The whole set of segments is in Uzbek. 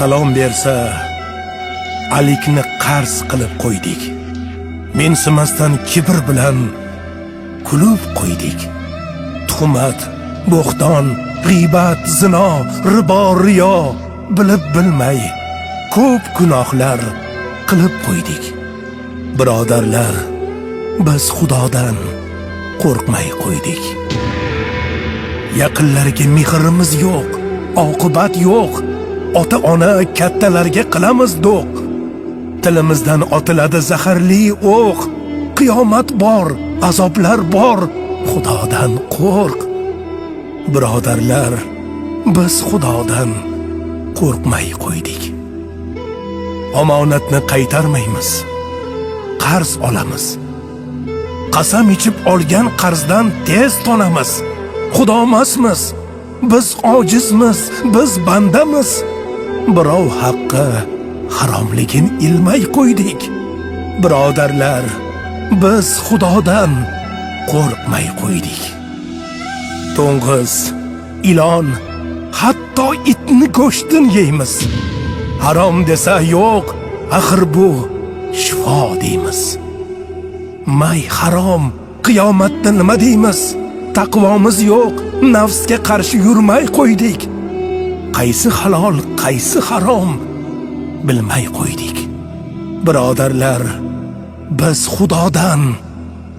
salom bersa, alikni qarz qilib qo'ydik. Mensimasdan kibr bilan kulib qo'ydik. Tuhmat, bo'xton, g'iybat, zino, ribo, riyo bilib bilmay ko'p gunohlar qilib qo'ydik. Birodarlar, biz Xudodan qo'rqmay qo'ydik. Yaqinlarga mehrimiz yo'q, oqibat yo'q. Ota-ona kattalarga qilamiz do'q. Tilimizdan otiladi zaharli o'q. Qiyomat bor, azoblar bor. Xudodan qo'rq. Birodarlar, biz Xudodan qo'rqmay qo'ydik. Omonatni qaytarmaymiz. Qarz olamiz. Qasam ichib olgan qarzdan tez tonamiz. Xudomasmiz. Biz ojizmiz, biz bandamiz. Birov haqqi haromligin ilmay qo'ydik. Birodarlar, biz Xudodan qo'rqmay qo'ydik. To'ng'iz, ilon, hatto itni go'shtini yeymiz. Harom desa yo'q, axir bu shifo deymiz. May harom, qiyomatda nima deymiz? Taqvomiz yo'q, nafsga qarshi yurmay qo'ydik. Qaysi halol, qaysi harom bilmay qo'ydik. Birodarlar, biz Xudodan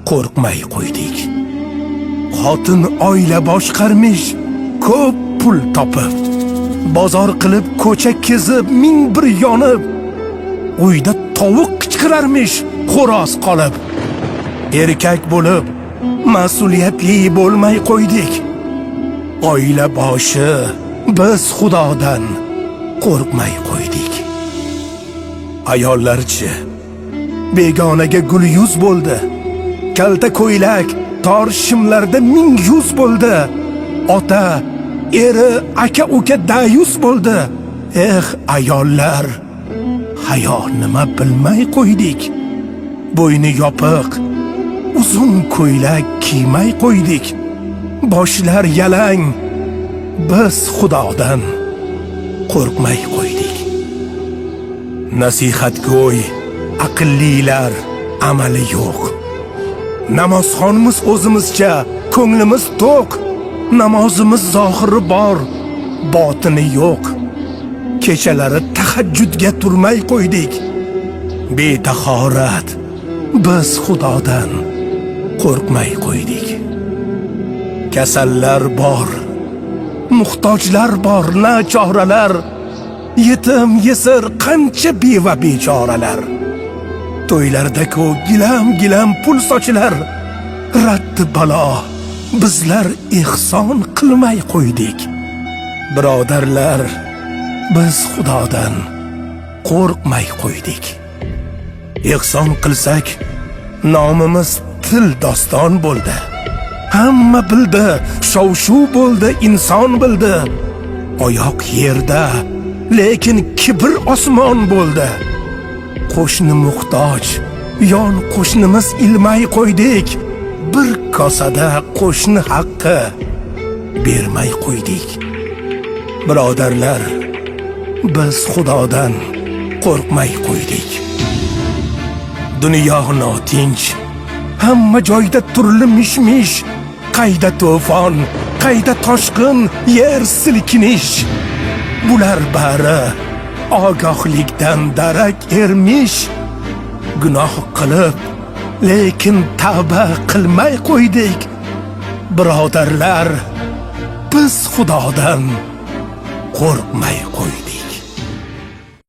qo'rqmay qo'ydik. Xotin oila boshqarmish, ko'p pul topib, bozor qilib ko'cha kezib, ming bir yonib, uyda tovuq qichqirarmish, xo'roz qolib. Erkak bo'lib mas'uliyatli bo'lmay qo'ydik. Oila boshi biz Xudodan qo'rqmay qo'ydik. Ayollarchi, begonaga gul yuz bo'ldi. Kalta ko'ylak tor shimlarda ming yuz bo'ldi. Ota, eri, aka uka dayus bo'ldi. Ayollar, hayo nima bilmay qo'ydik. Bo'yni yopiq, uzun ko'ylak kiymay qo'ydik. Boshlar yalang, biz Xudodan qo'rqmay qo'ydik. Nasihatgo'y, aqllilar amali yo'q. Namozxonmiz o'zimizcha, ko'nglimiz to'q. Namozimiz zohiri bor, botini yo'q. Kechalari tahajjudga turmay qo'ydik. Betahorat, biz Xudodan qo'rqmay qo'ydik. Kasallar bor, muhtojlar bor, nachoralar. Yetim, yesir, qancha beva bechoralar. To'ylarda-ku gilam-gilam pul sochilar. Raddi balo, bizlar ehson qilmay qo'ydik. Birodarlar, biz Xudodan qo'rqmay qo'ydik. Ehson qilsak, nomimiz til doston bo'ldi. Hamma bildi, shov-shuv bo'ldi, inson bildi. Oyoq yerda, lekin kibr osmon bo'ldi. Qo'shni muhtoj, yon qo'shnimiz ilmay qo'ydik. Bir kosada qo'shni haqqi bermay qo'ydik. Birodarlar, biz Xudodan qo'rqmay qo'ydik. Dunyo notinch, hamma joyda turli mish-mish. Qayda to'fon, qayda toshqin, yer silkinish. Bular bari ogohlikdan darak ermish. Gunoh qilib, lekin tavba qilmay qo'ydik. Birodarlar, biz Xudodan qo'rqmay qo'ydik.